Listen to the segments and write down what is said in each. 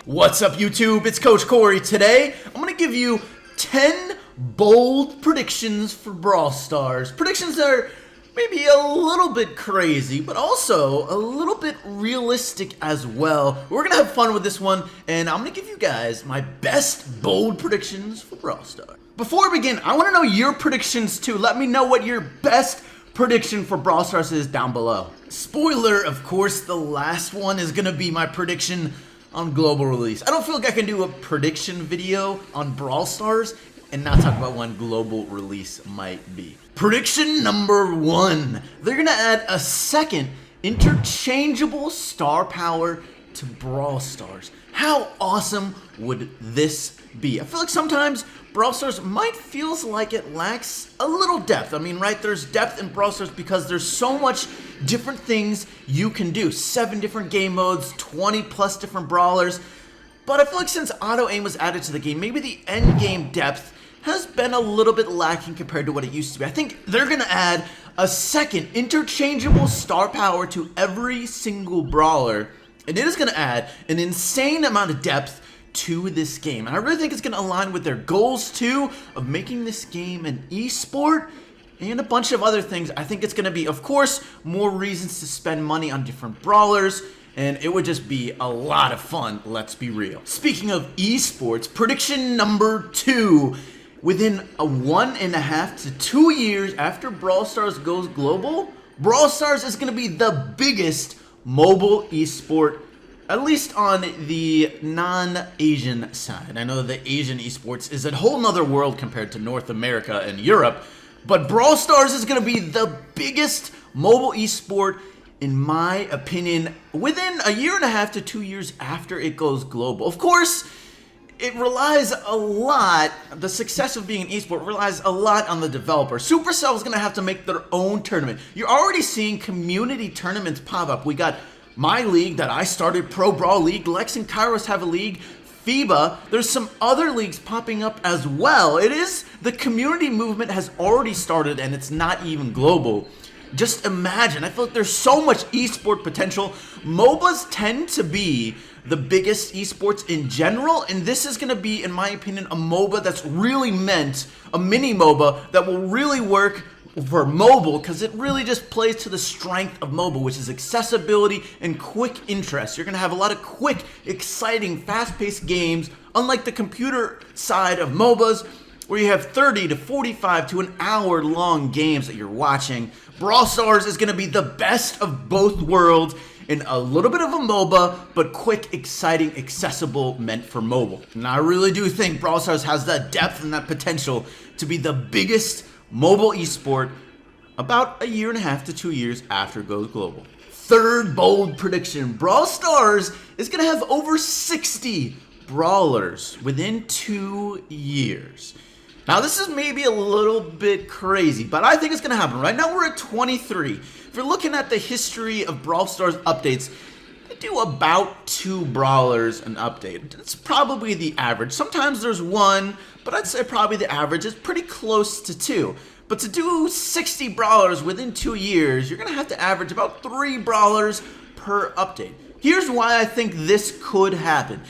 What's up, YouTube? It's Coach Cory. Today, I'm going to give you 10 bold predictions for Brawl Stars. Predictions that are maybe a little bit crazy, but also a little bit realistic as well. We're going to have fun with this one, and I'm going to give you guys my best bold predictions for Brawl Stars. Before we begin, I want to know your predictions too. Let me know what your best prediction for Brawl Stars is down below. Spoiler, of course, the last one is going to be my prediction on global release. I don't feel like I can do a prediction video on Brawl Stars and not talk about when global release might be. Prediction number 1. They're going to add a second interchangeable star power to Brawl Stars. How awesome would this be? I feel like sometimes Brawl Stars might feels like it lacks a little depth. I mean, right, there's depth in Brawl Stars because there's so much different things you can do. 7 different game modes, 20 plus different brawlers. But I feel like since auto aim was added to the game, maybe the end game depth has been a little bit lacking compared to what it used to be. I think they're going to add a second interchangeable star power to every single brawler, and it is going to add an insane amount of depth to this game. And I really think it's going to align with their goals too of making this game an esport and a bunch of other things. I think it's going to be, of course, more reasons to spend money on different brawlers, and it would just be a lot of fun, let's be real. Speaking of esports, prediction number 2. Within a 1.5 to 2 years after Brawl Stars goes global, Brawl Stars is going to be the biggest mobile esport, at least on the non-Asian side. I know the Asian esports is a whole nother world compared to North America and Europe, but Brawl Stars is going to be the biggest mobile esport, in my opinion, within a 1.5 to 2 years after it goes global. Of course, it relies a lot, the success of being an esport relies a lot on the developer. Supercell is going to have to make their own tournament. You're already seeing community tournaments pop up. We got my league that I started, Pro Brawl League. Lex and Kairos have a league. FIBA. There's some other leagues popping up as well. The community movement has already started and it's not even global. Just imagine, I feel like there's so much esport potential. MOBAs tend to be the biggest esports in general, and this is going to be, in my opinion, a MOBA that's really meant, a mini MOBA that will really work for mobile, because it really just plays to the strength of mobile, which is accessibility and quick interest. You're going to have a lot of quick, exciting, fast-paced games, unlike the computer side of MOBAs, where you have 30 to 45 to an hour long games that you're watching. Brawl Stars is going to be the best of both worlds in a little bit of a MOBA, but quick, exciting, accessible, meant for mobile. And I really do think Brawl Stars has that depth and that potential to be the biggest mobile esport about a 1.5 to 2 years after it goes global. Third bold prediction, Brawl Stars is going to have over 60 brawlers within 2 years. Now, this is maybe a little bit crazy, but I think it's going to happen. Right now, we're at 23. If you're looking at the history of Brawl Stars updates, they do about 2 brawlers an update. It's probably the average. Sometimes there's 1, but I'd say probably the average is pretty close to 2. But to do 60 brawlers within 2 years, you're going to have to average about 3 brawlers per update. Here's why I think this could happen.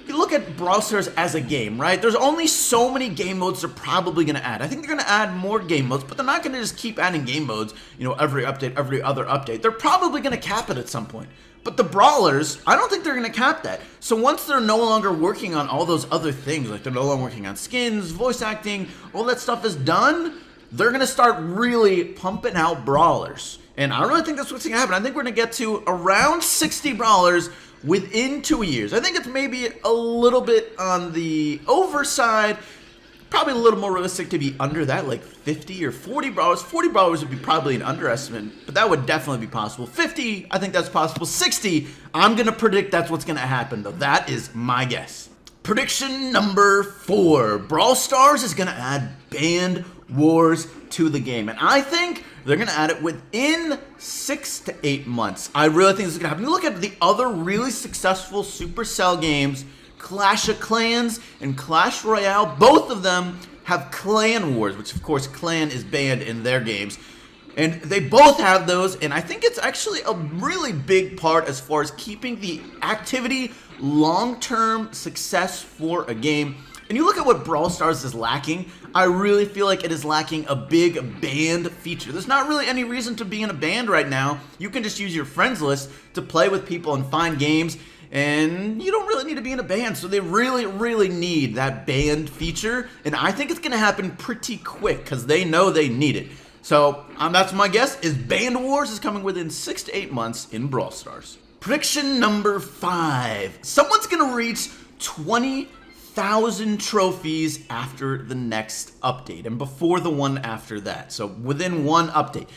You look at Brawl Stars as a game, right? There's only so many game modes they're probably going to add. I think they're going to add more game modes, but they're not going to just keep adding game modes, every update, every other update. They're probably going to cap it at some point. But the Brawlers, I don't think they're going to cap that. So once they're no longer working on all those other things, like they're no longer working on skins, voice acting, all that stuff is done, they're going to start really pumping out Brawlers. And I don't really think that's what's going to happen. I think we're going to get to around 60 Brawlers within 2 years. I think it's maybe a little bit on the overside, probably a little more realistic to be under that, like 50 or 40 brawlers. 40 brawlers would be probably an underestimate, but that would definitely be possible. 50, I think that's possible. 60, I'm going to predict that's what's going to happen, though. That is my guess. Prediction number 4. Brawl Stars is going to add Band Wars to the game, and I think they're going to add it within 6 to 8 months. I really think this is going to happen. You look at the other really successful Supercell games, Clash of Clans and Clash Royale. Both of them have clan wars, which of course clan is banned in their games. And they both have those, and I think it's actually a really big part as far as keeping the activity long-term success for a game. And you look at what Brawl Stars is lacking, I really feel like it is lacking a big band feature. There's not really any reason to be in a band right now. You can just use your friends list to play with people and find games, and you don't really need to be in a band. So they really need that band feature, and I think it's going to happen pretty quick because they know they need it. So that's my guess, is Band Wars is coming within 6 to 8 months in Brawl Stars. Prediction number 5. Someone's going to reach 20,000 trophies after the next update and before the one after that. So within one update.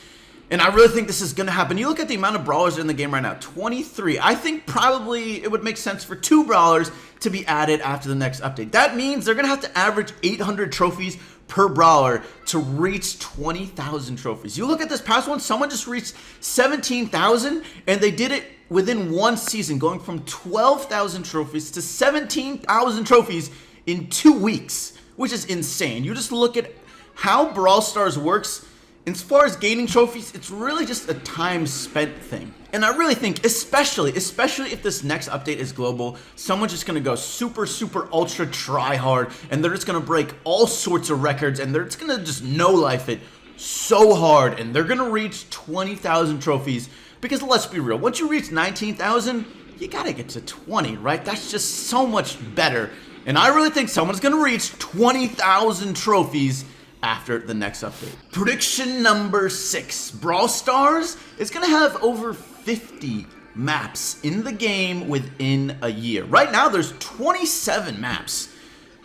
And I really think this is going to happen. You look at the amount of brawlers in the game right now, 23. I think probably it would make sense for 2 brawlers to be added after the next update. That means they're going to have to average 800 trophies per brawler to reach 20,000 trophies. You look at this past one, someone just reached 17,000, and they did it within one season, going from 12,000 trophies to 17,000 trophies in 2 weeks, which is insane. You just look at how Brawl Stars works. As far as gaining trophies, it's really just a time spent thing. And I really think, especially if this next update is global, someone's just gonna go super ultra try hard, and they're just gonna break all sorts of records, and they're just gonna just no-life it so hard, and they're gonna reach 20,000 trophies. Because let's be real, once you reach 19,000, you gotta get to 20, right? That's just so much better. And I really think someone's gonna reach 20,000 trophies after the next update. Prediction number 6. Brawl Stars is going to have over 50 maps in the game within a year. Right now, there's 27 maps.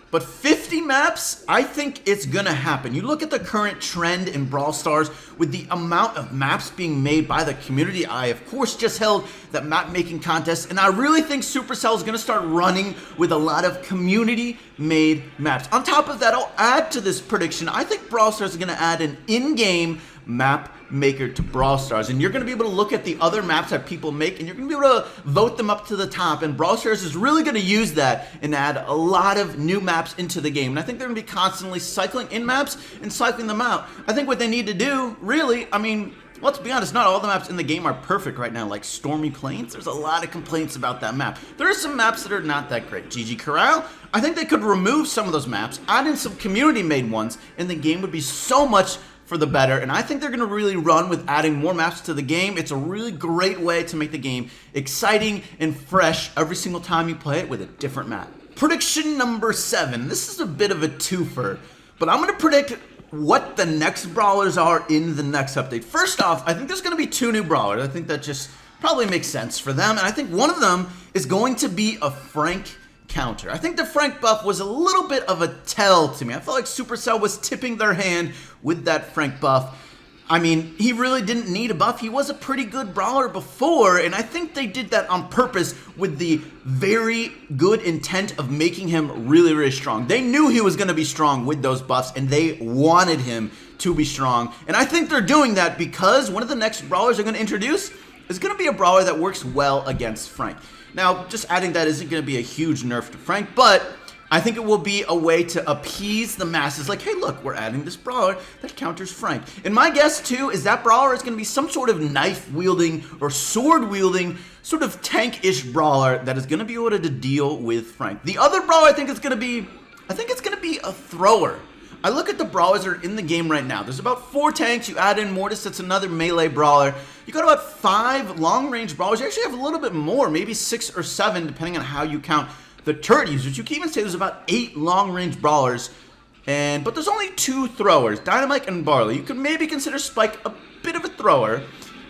But 50 maps, I think it's going to happen. You look at the current trend in Brawl Stars with the amount of maps being made by the community. I, of course, just held that map making contest, and I really think Supercell is going to start running with a lot of community-made maps. On top of that, I'll add to this prediction. I think Brawl Stars is going to add an in-game map maker to Brawl Stars, and you're going to be able to look at the other maps that people make, and you're going to be able to vote them up to the top, and Brawl Stars is really going to use that and add a lot of new maps into the game. And I think they're going to be constantly cycling in maps and cycling them out. I think what they need to do, really, I mean, let's be honest, not all the maps in the game are perfect right now. Like Stormy Plains, there's a lot of complaints about that map. There are some maps that are not that great. GG Corral, I think they could remove some of those maps, add in some community-made ones, and the game would be so much for the better. And I think they're going to really run with adding more maps to the game. It's a really great way to make the game exciting and fresh every single time you play it with a different map. Prediction number 7. This is a bit of a twofer, but I'm going to predict what the next brawlers are in the next update. First off, I think there's going to be 2 new brawlers. I think that just probably makes sense for them. And I think one of them is going to be a Frank counter. I think the Frank buff was a little bit of a tell to me. I felt like Supercell was tipping their hand with that Frank buff. I mean, he really didn't need a buff. He was a pretty good brawler before, and I think they did that on purpose with the very good intent of making him really strong. They knew he was going to be strong with those buffs, and they wanted him to be strong. And I think they're doing that because one of the next brawlers they're going to introduce is going to be a brawler that works well against Frank. Now, just adding that isn't going to be a huge nerf to Frank, but I think it will be a way to appease the masses. Like, hey, look, we're adding this brawler that counters Frank. And my guess, too, is that brawler is going to be some sort of knife-wielding or sword-wielding sort of tank-ish brawler that is going to be able to deal with Frank. The other brawler I think it's going to be a thrower. I look at the brawlers that are in the game right now. There's about 4 tanks. You add in Mortis, that's another melee brawler. You got about 5 long-range brawlers. You actually have a little bit more, maybe 6 or 7, depending on how you count the turret users. You can even say there's about 8 long-range brawlers, but there's only 2 throwers, Dynamite and Barley. You could maybe consider Spike a bit of a thrower.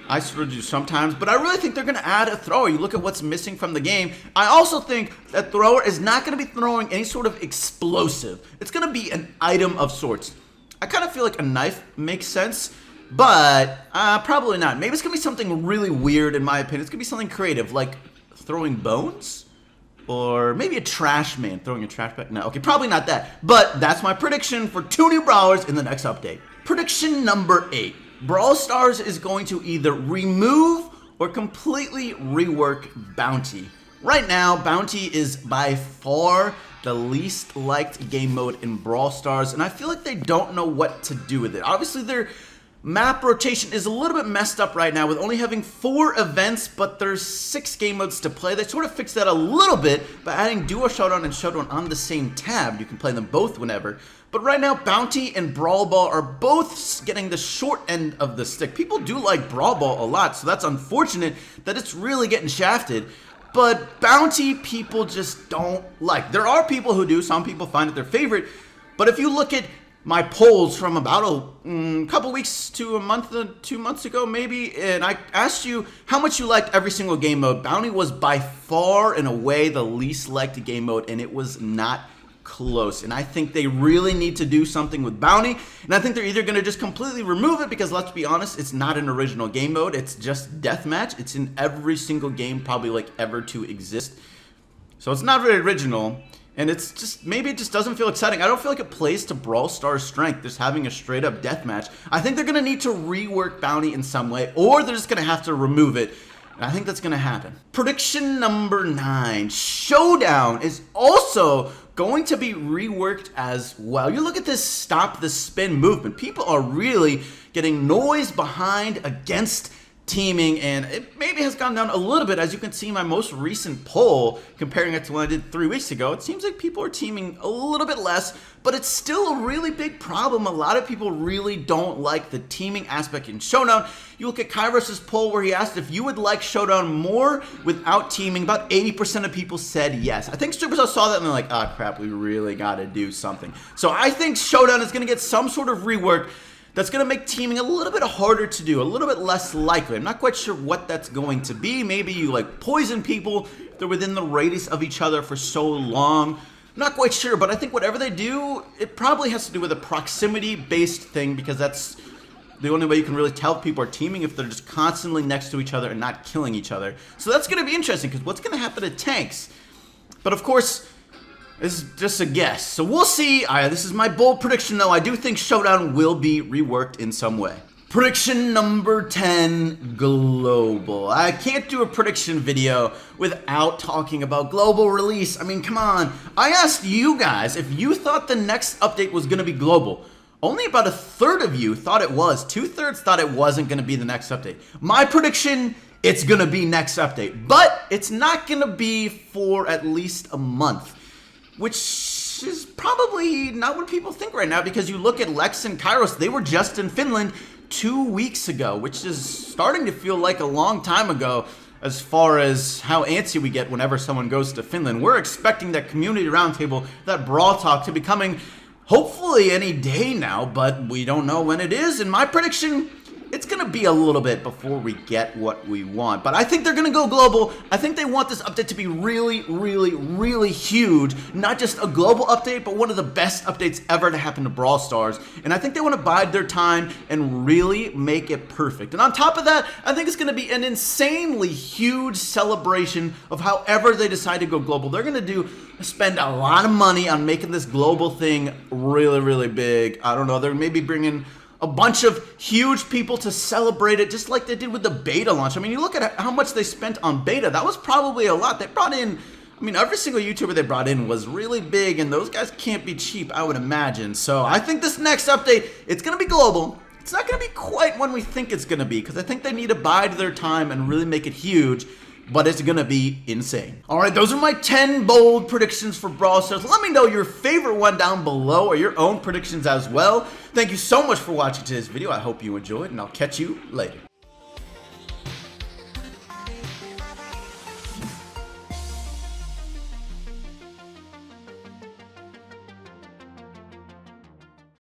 I sort of do sometimes, but I really think they're going to add a thrower. You look at what's missing from the game. I also think that thrower is not going to be throwing any sort of explosive. It's going to be an item of sorts. I kind of feel like a knife makes sense, but probably not. Maybe it's going to be something really weird, in my opinion. It's going to be something creative, like throwing bones? Or maybe a trash man throwing a trash bag. No, okay, probably not that. But that's my prediction for 2 new brawlers in the next update. Prediction number 8. Brawl Stars is going to either remove or completely rework Bounty. Right now, Bounty is by far the least liked game mode in Brawl Stars, and I feel like they don't know what to do with it. Obviously, they're Map rotation is a little bit messed up right now with only having 4 events, but there's 6 game modes to play. They sort of fixed that a little bit by adding Duo Showdown and Showdown on the same tab. You can play them both whenever. But right now, Bounty and Brawl Ball are both getting the short end of the stick. People do like Brawl Ball a lot, so that's unfortunate that it's really getting shafted. But Bounty, people just don't like. There are people who do. Some people find it their favorite. But if you look at my polls from about a couple weeks to a month, 2 months ago maybe, and I asked you how much you liked every single game mode, Bounty was by far and away the least liked game mode, and it was not close. And I think they really need to do something with Bounty, and I think they're either going to just completely remove it, because let's be honest, it's not an original game mode, it's just deathmatch. It's in every single game probably like ever to exist, so it's not very original. And it's just, maybe it just doesn't feel exciting. I don't feel like it plays to Brawl Stars' strength, just having a straight up deathmatch. I think they're going to need to rework Bounty in some way, or they're just going to have to remove it. And I think that's going to happen. Prediction number 9. Showdown is also going to be reworked as well. You look at this stop the spin movement. People are really getting noise behind against teaming, and it maybe has gone down a little bit. As you can see in my most recent poll, comparing it to what I did 3 weeks ago, it seems like people are teaming a little bit less, but it's still a really big problem. A lot of people really don't like the teaming aspect in Showdown. You look at Kairos' poll where he asked if you would like Showdown more without teaming. About 80% of people said yes. I think Supercell saw that and they're like, ah, crap, we really gotta do something. So I think Showdown is gonna get some sort of rework that's going to make teaming a little bit harder to do, a little bit less likely. I'm not quite sure what that's going to be. Maybe you like poison people, they're within the radius of each other for so long. I'm not quite sure, but I think whatever they do, it probably has to do with a proximity-based thing, because that's the only way you can really tell if people are teaming, if they're just constantly next to each other and not killing each other. So that's going to be interesting, because what's going to happen to tanks? But of course, this is just a guess, so we'll see. This is my bold prediction, though. I do think Showdown will be reworked in some way. Prediction number 10, global. I can't do a prediction video without talking about global release. I mean, come on. I asked you guys if you thought the next update was going to be global. Only about a third of you thought it was. 2/3 thought it wasn't going to be the next update. My prediction, it's going to be next update. But it's not going to be for at least a month, which is probably not what people think right now, because you look at Lex and Kairos, they were just in Finland 2 weeks ago, which is starting to feel like a long time ago as far as how antsy we get whenever someone goes to Finland. We're expecting that community roundtable, that Brawl Talk, to be coming hopefully any day now, but we don't know when it is. And my prediction, it's going to be a little bit before we get what we want. But I think they're going to go global. I think they want this update to be really, really, really huge. Not just a global update, but one of the best updates ever to happen to Brawl Stars. And I think they want to bide their time and really make it perfect. And on top of that, I think it's going to be an insanely huge celebration of however they decide to go global. They're going to spend a lot of money on making this global thing really, really big. I don't know. They're maybe bringing a bunch of huge people to celebrate it, just like they did with the beta launch. I mean, you look at how much they spent on beta. That was probably a lot. They brought in, I mean, every single YouTuber they brought in was really big, and those guys can't be cheap, I would imagine. So I think this next update, it's going to be global. It's not going to be quite when we think it's going to be, because I think they need to bide their time and really make it huge. But it's going to be insane. All right, those are my 10 bold predictions for Brawl Stars. Let me know your favorite one down below, or your own predictions as well. Thank you so much for watching today's video. I hope you enjoyed, and I'll catch you later.